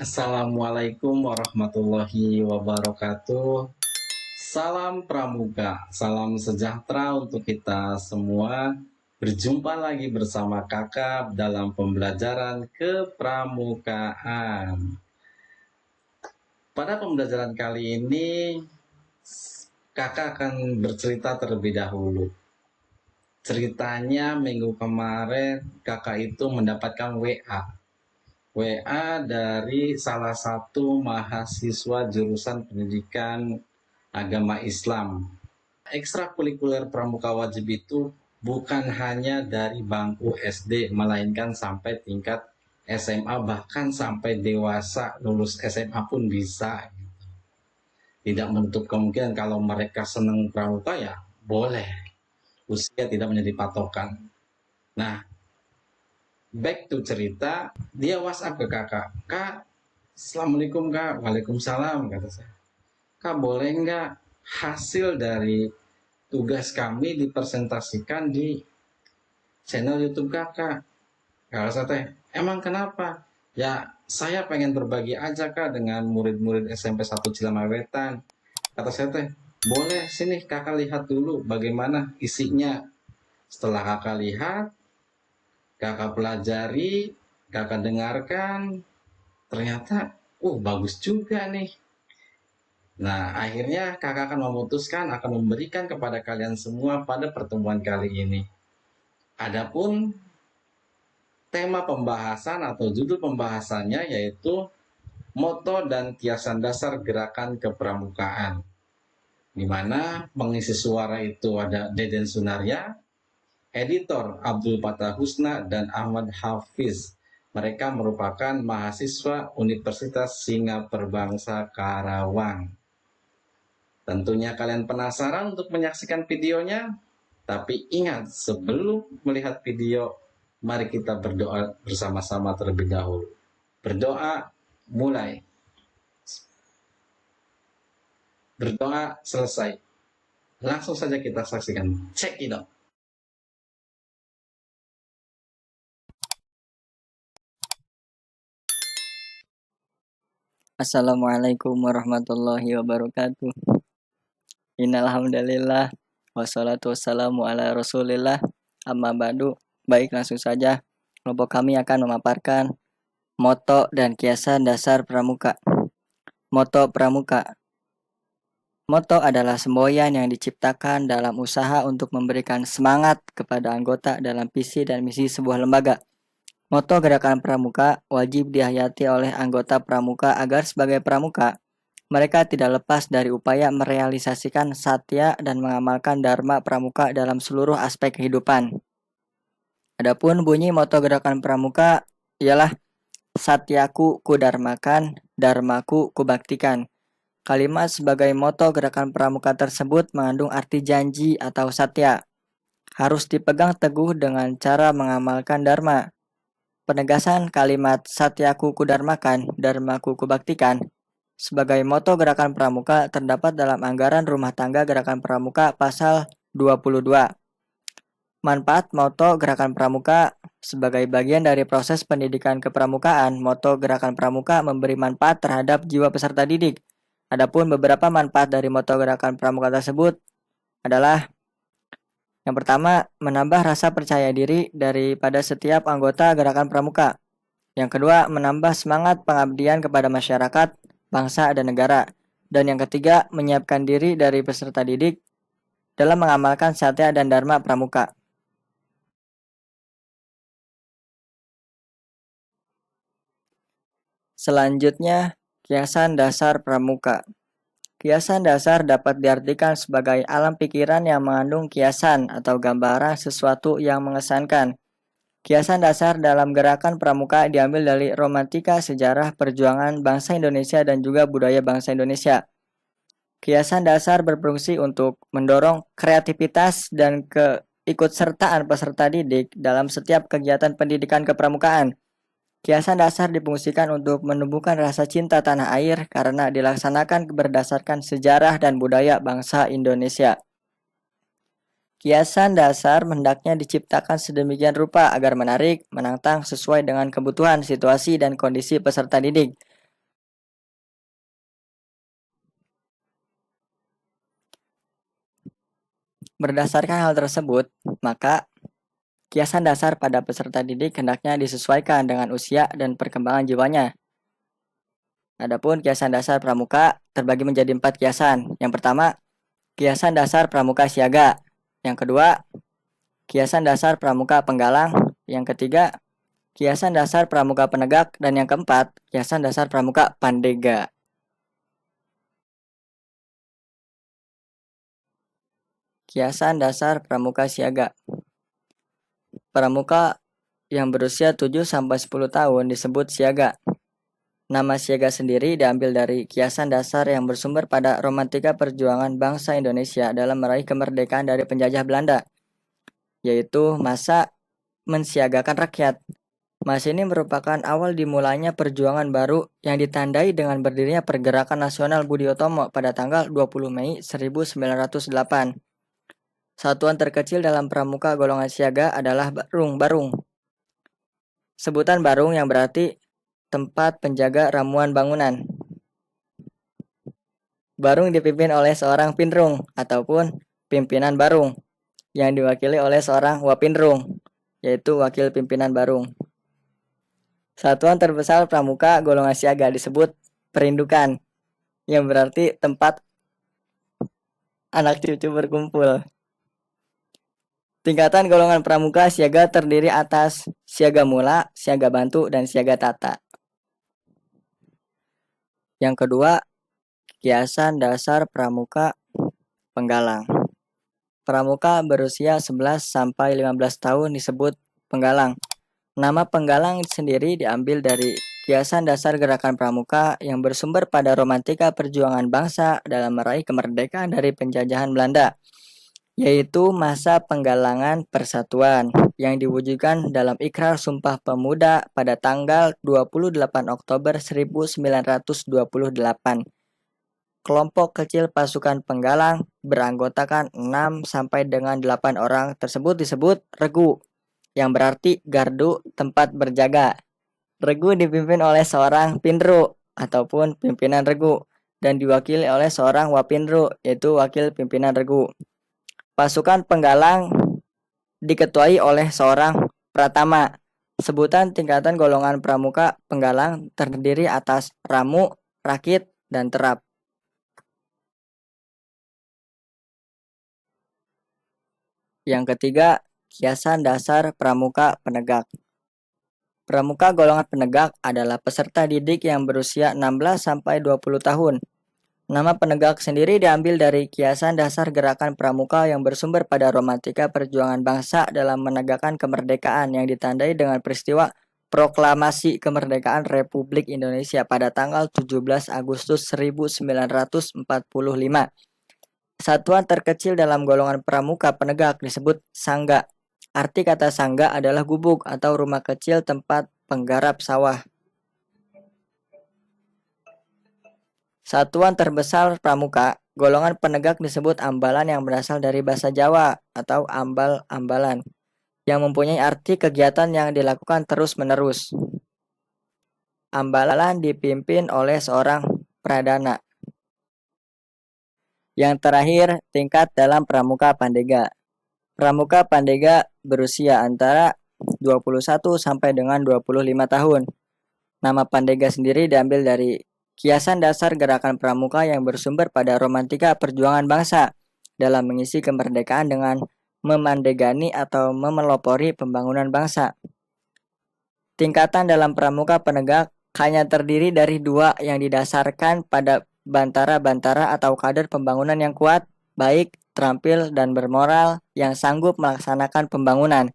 Assalamualaikum warahmatullahi wabarakatuh. Salam pramuka, salam sejahtera untuk kita semua. Berjumpa lagi bersama kakak dalam pembelajaran kepramukaan. Pada pembelajaran kali ini, kakak akan bercerita terlebih dahulu. Ceritanya minggu kemarin kakak itu mendapatkan WA dari salah satu mahasiswa jurusan pendidikan agama Islam. Ekstrakurikuler pramuka wajib itu bukan hanya dari bangku SD, melainkan sampai tingkat SMA, bahkan sampai dewasa lulus SMA pun bisa. Tidak menutup kemungkinan kalau mereka senang pramuka ya boleh. Usia tidak menjadi patokan. Nah, back to cerita, dia WhatsApp ke kakak. Kak, Assalamualaikum kak. Waalaikumsalam, kata saya. Kak, boleh nggak hasil dari tugas kami dipresentasikan di channel YouTube kakak? Kalau saya tanya, emang kenapa? Ya, saya pengen berbagi aja kak dengan murid-murid SMP 1 Cilamawetan. Kata saya teh, boleh sini kakak lihat dulu bagaimana isinya. Setelah kakak lihat, kakak pelajari, kakak dengarkan, ternyata, bagus juga nih. Nah, akhirnya kakak akan memutuskan akan memberikan kepada kalian semua pada pertemuan kali ini. Adapun tema pembahasan atau judul pembahasannya yaitu moto dan kiasan dasar gerakan kepramukaan. Di mana pengisi suara itu ada Deden Sunaria, editor Abdul Fatah Husna dan Ahmad Hafiz. Mereka merupakan mahasiswa Universitas Singaperbangsa Karawang. Tentunya kalian penasaran untuk menyaksikan videonya, tapi ingat sebelum melihat video, mari kita berdoa bersama-sama terlebih dahulu. Berdoa mulai. Berdoa selesai. Langsung saja kita saksikan. Check it out. Assalamualaikum warahmatullahi wabarakatuh. Innalhamdulillah wassalatu wassalamu ala rasulillah amma ba'du. Baik, langsung saja kelompok kami akan memaparkan moto dan kiasan dasar pramuka. Moto pramuka. Moto adalah semboyan yang diciptakan dalam usaha untuk memberikan semangat kepada anggota dalam visi dan misi sebuah lembaga. Moto gerakan pramuka wajib dihayati oleh anggota pramuka agar sebagai pramuka mereka tidak lepas dari upaya merealisasikan satya dan mengamalkan dharma pramuka dalam seluruh aspek kehidupan. Adapun bunyi moto gerakan pramuka ialah satyaku kudarmakan, dharmaku kubaktikan. Kalimat sebagai moto gerakan pramuka tersebut mengandung arti janji atau satya. Harus dipegang teguh dengan cara mengamalkan dharma. Penegasan kalimat satyaku kudarmakan, dharmaku kubaktikan sebagai moto gerakan pramuka terdapat dalam anggaran rumah tangga gerakan pramuka pasal 22. Manfaat moto gerakan pramuka sebagai bagian dari proses pendidikan kepramukaan, moto gerakan pramuka memberi manfaat terhadap jiwa peserta didik. Adapun beberapa manfaat dari moto gerakan pramuka tersebut adalah yang pertama, menambah rasa percaya diri daripada setiap anggota gerakan pramuka. Yang kedua, menambah semangat pengabdian kepada masyarakat, bangsa, dan negara. Dan yang ketiga, menyiapkan diri dari peserta didik dalam mengamalkan satya dan dharma pramuka. Selanjutnya, kiasan dasar pramuka. Kiasan dasar dapat diartikan sebagai alam pikiran yang mengandung kiasan atau gambaran sesuatu yang mengesankan. Kiasan dasar dalam gerakan pramuka diambil dari romantika sejarah perjuangan bangsa Indonesia dan juga budaya bangsa Indonesia. Kiasan dasar berfungsi untuk mendorong kreativitas dan keikutsertaan peserta didik dalam setiap kegiatan pendidikan kepramukaan. Kiasan dasar difungsikan untuk menumbuhkan rasa cinta tanah air karena dilaksanakan berdasarkan sejarah dan budaya bangsa Indonesia. Kiasan dasar hendaknya diciptakan sedemikian rupa agar menarik, menantang sesuai dengan kebutuhan, situasi, dan kondisi peserta didik. Berdasarkan hal tersebut, maka kiasan dasar pada peserta didik hendaknya disesuaikan dengan usia dan perkembangan jiwanya. Adapun kiasan dasar pramuka terbagi menjadi 4 kiasan. Yang pertama, kiasan dasar pramuka siaga. Yang kedua, kiasan dasar pramuka penggalang. Yang ketiga, kiasan dasar pramuka penegak. Dan yang keempat, kiasan dasar pramuka pandega. Kiasan dasar pramuka siaga. Pramuka yang berusia 7-10 tahun disebut siaga. Nama siaga sendiri diambil dari kiasan dasar yang bersumber pada romantika perjuangan bangsa Indonesia dalam meraih kemerdekaan dari penjajah Belanda, yaitu masa mensiagakan rakyat. Masa ini merupakan awal dimulainya perjuangan baru yang ditandai dengan berdirinya Pergerakan Nasional Budi Utomo pada tanggal 20 Mei 1908. Satuan terkecil dalam pramuka golongan siaga adalah barung. Sebutan barung yang berarti tempat penjaga ramuan bangunan. Barung dipimpin oleh seorang pinrung ataupun pimpinan barung yang diwakili oleh seorang wapinrung, yaitu wakil pimpinan barung. Satuan terbesar pramuka golongan siaga disebut perindukan, yang berarti tempat anak cucu berkumpul. Tingkatan golongan pramuka siaga terdiri atas siaga mula, siaga bantu, dan siaga tata. Yang kedua, kiasan dasar pramuka penggalang. Pramuka berusia 11-15 tahun disebut penggalang. Nama penggalang sendiri diambil dari kiasan dasar gerakan pramuka yang bersumber pada romantika perjuangan bangsa dalam meraih kemerdekaan dari penjajahan Belanda, yaitu masa penggalangan persatuan yang diwujudkan dalam Ikrar Sumpah Pemuda pada tanggal 28 Oktober 1928. Kelompok kecil pasukan penggalang beranggotakan 6 sampai dengan 8 orang tersebut disebut regu, yang berarti gardu tempat berjaga. Regu dipimpin oleh seorang pinru ataupun pimpinan regu dan diwakili oleh seorang wapinru, yaitu wakil pimpinan regu. Pasukan penggalang diketuai oleh seorang pratama. Sebutan tingkatan golongan pramuka penggalang terdiri atas ramu, rakit, dan terap. Yang ketiga, kiasan dasar pramuka penegak. Pramuka golongan penegak adalah peserta didik yang berusia 16-20 tahun. Nama penegak sendiri diambil dari kiasan dasar gerakan pramuka yang bersumber pada romantika perjuangan bangsa dalam menegakkan kemerdekaan yang ditandai dengan peristiwa Proklamasi Kemerdekaan Republik Indonesia pada tanggal 17 Agustus 1945. Satuan terkecil dalam golongan pramuka penegak disebut sangga. Arti kata sangga adalah gubuk atau rumah kecil tempat penggarap sawah. Satuan terbesar pramuka golongan penegak disebut ambalan yang berasal dari bahasa Jawa atau ambal-ambalan, yang mempunyai arti kegiatan yang dilakukan terus-menerus. Ambalan dipimpin oleh seorang pradana. Yang terakhir, tingkat dalam pramuka pandega. Pramuka pandega berusia antara 21 sampai dengan 25 tahun. Nama pandega sendiri diambil dari kiasan dasar gerakan pramuka yang bersumber pada romantika perjuangan bangsa dalam mengisi kemerdekaan dengan memandegani atau memelopori pembangunan bangsa. Tingkatan dalam pramuka penegak hanya terdiri dari 2 yang didasarkan pada bantara-bantara atau kader pembangunan yang kuat, baik, terampil, dan bermoral yang sanggup melaksanakan pembangunan.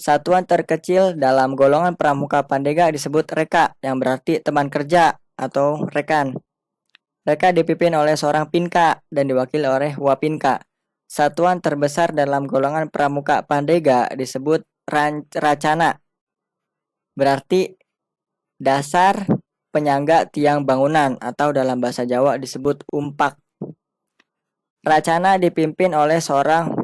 Satuan terkecil dalam golongan pramuka pandega disebut reka, yang berarti teman kerja atau rekan. Reka dipimpin oleh seorang pinka dan diwakili oleh wapinka. Satuan terbesar dalam golongan pramuka pandega disebut racana, berarti dasar penyangga tiang bangunan atau dalam bahasa Jawa disebut umpak. Racana dipimpin oleh seorang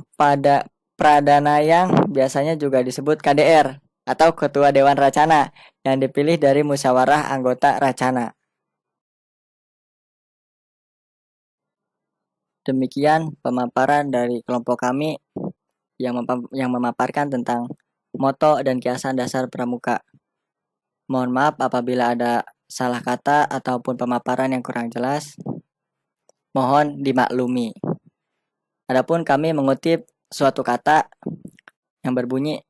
pradana yang biasanya juga disebut KDR atau Ketua Dewan Racana yang dipilih dari musyawarah anggota Racana. Demikian pemaparan dari kelompok kami yang memaparkan tentang moto dan kiasan dasar pramuka. Mohon maaf apabila ada salah kata ataupun pemaparan yang kurang jelas. Mohon dimaklumi. Adapun kami mengutip suatu kata yang berbunyi,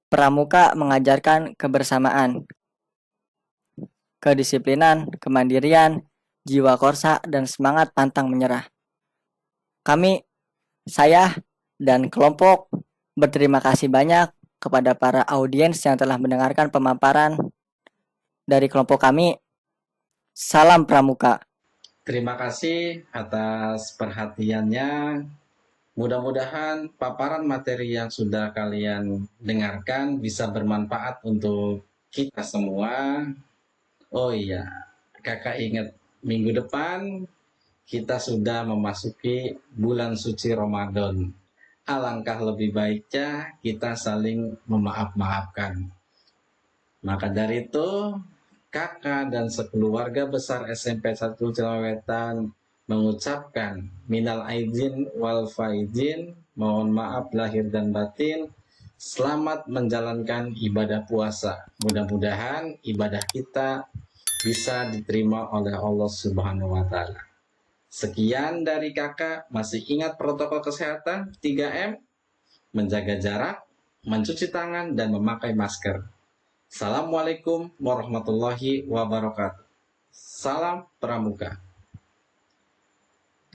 pramuka mengajarkan kebersamaan, kedisiplinan, kemandirian, jiwa korsa, dan semangat pantang menyerah. Saya, dan kelompok berterima kasih banyak kepada para audiens yang telah mendengarkan pemaparan dari kelompok kami. Salam Pramuka. Terima kasih atas perhatiannya. Mudah-mudahan paparan materi yang sudah kalian dengarkan bisa bermanfaat untuk kita semua. Oh iya, kakak ingat minggu depan kita sudah memasuki bulan suci Ramadan. Alangkah lebih baiknya kita saling memaaf-maafkan. Maka dari itu, kakak dan sekeluarga besar SMP 1 Cilawetan mengucapkan minal aidin wal faizin, mohon maaf lahir dan batin. Selamat menjalankan ibadah puasa. Mudah-mudahan ibadah kita bisa diterima oleh Allah Subhanahu wa taala. Sekian dari kakak. Masih ingat protokol kesehatan 3M, menjaga jarak, mencuci tangan, dan memakai masker. Assalamualaikum warahmatullahi wabarakatuh. Salam Pramuka.